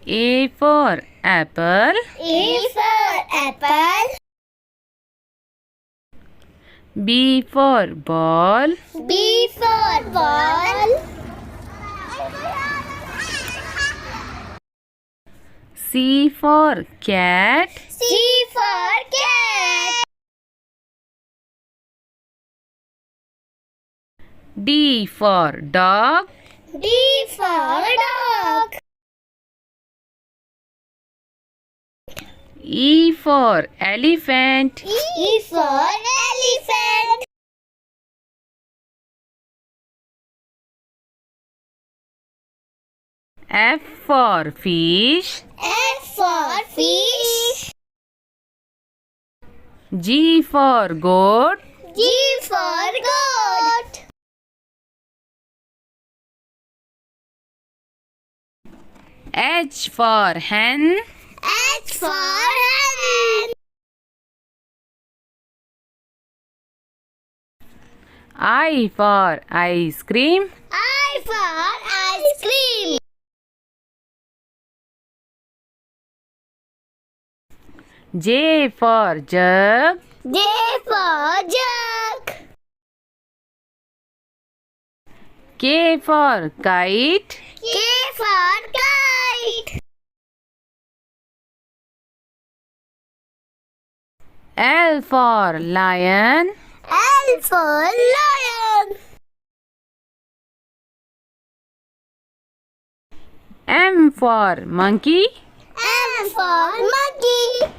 A for apple. A for apple. B for ball. B for ball. C for cat. C for cat. D for dog. D for dog. E for elephant. E for elephant. F for fish. F for fish. G for goat. G for goat. H for hen. H for hen. I for ice cream. I for ice cream. J for jug. J for jug. K for kite. K for kite. L for lion. L for lion. M for monkey. M for monkey.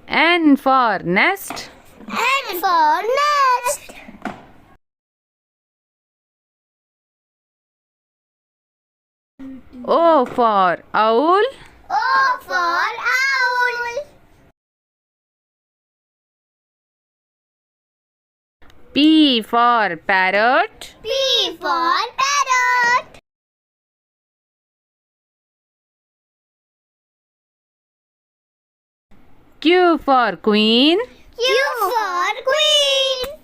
N for nest. N for nest. O for owl. O for owl. P for parrot. P for parrot. Q for queen. Q for queen.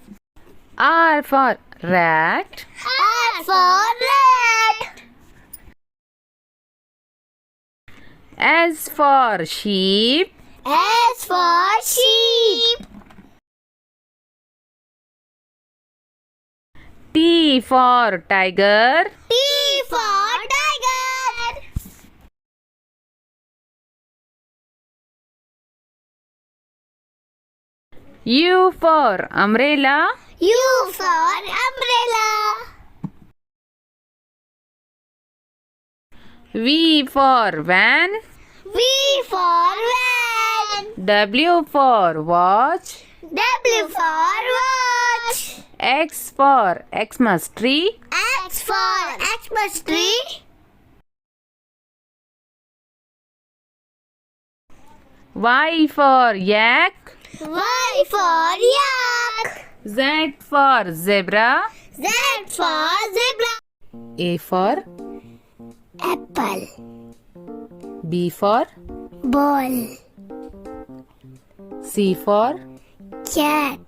R for rat. R for rat. S for sheep. S for sheep. T for tiger. T for tiger. U for umbrella. U for umbrella. V for van. V for van. W for watch. W for watch. X for Xmas tree. X for Xmas tree. Y for yak. Y for yak. Z for zebra. Z for zebra. A for Apple. B for Ball. C for Cat.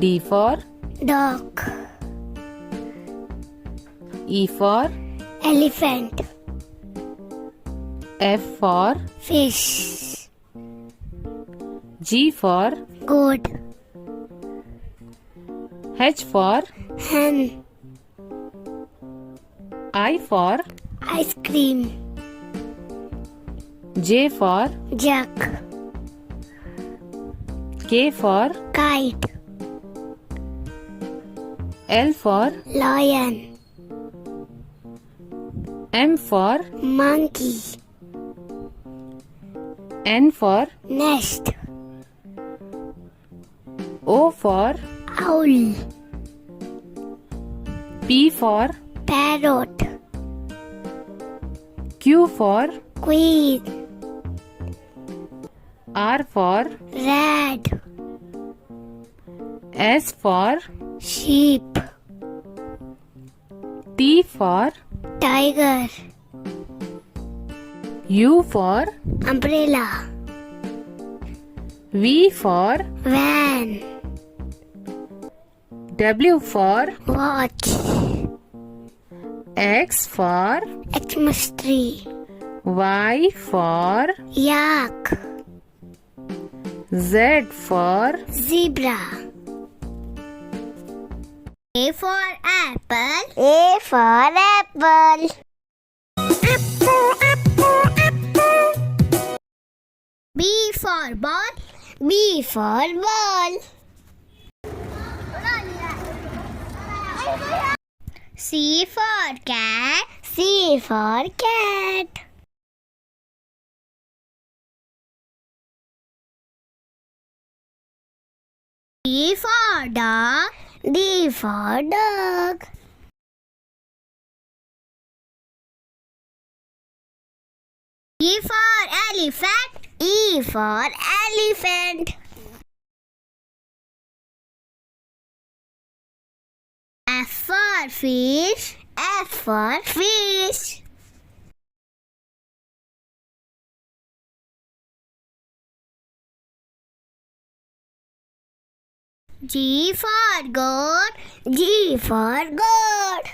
D for Dog. E for Elephant. F for Fish. G for Goat. H for Hen. I for Ice cream. J for Duck. K for Kite. L for Lion. M for Monkey. N for Nest. O for Owl. P for Parrot. Q for Queen. R for Rat. S for Sheep. T for Tiger. U for Umbrella. V for Van. W for watch. X for Xmas tree. Y for Yak. Z for Zebra. A for apple. A for apple. Apple, apple, apple. B for ball. B for ball. C for cat. C for cat. D for dog. D for dog. E for elephant. E for elephant. F for fish. F for fish. G for goat. G for goat.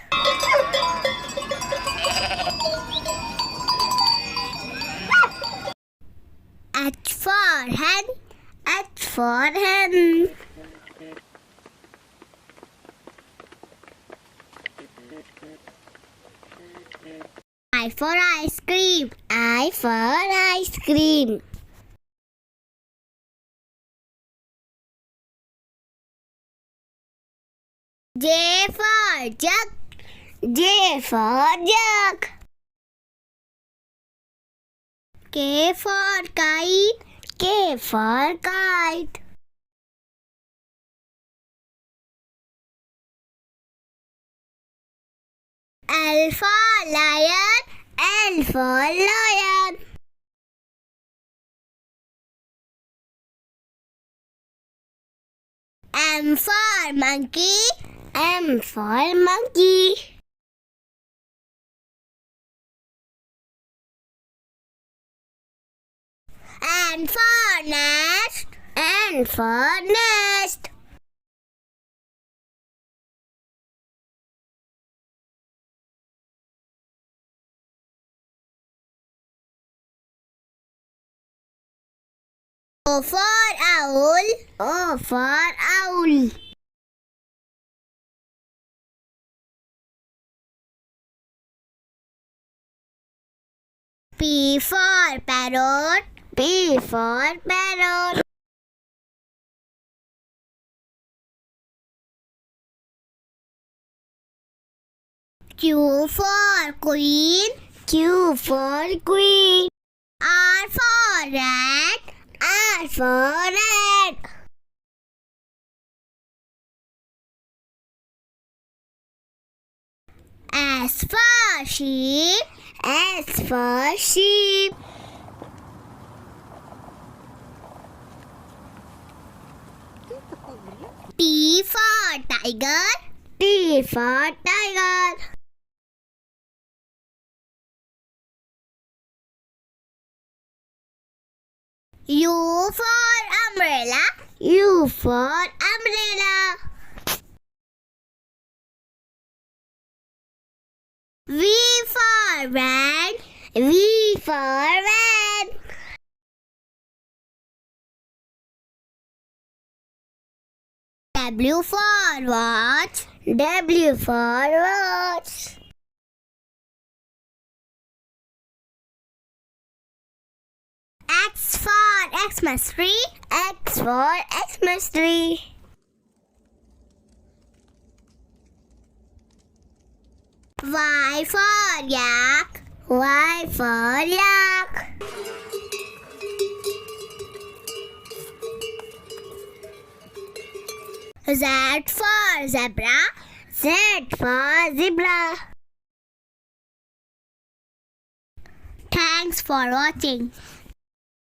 H for hen. H for hen. I for ice cream. I for ice cream. J for jug. J for jug. K for kite. K for kite. L for lion. L for lion. M for monkey. M for monkey. N for nest. N for nest. O for owl. O for owl. P for parrot. P for parrot. Q for queen. Q for queen. R for rat. R for rat. S for sheep. S for sheep. T for tiger. T for tiger. U for umbrella. U for umbrella. V for van. V for van. W for watch. W for watch. X for Xmas tree. X for Xmas tree. Y for yak. Y for yak. Z for zebra. Z for zebra. Thanks for watching.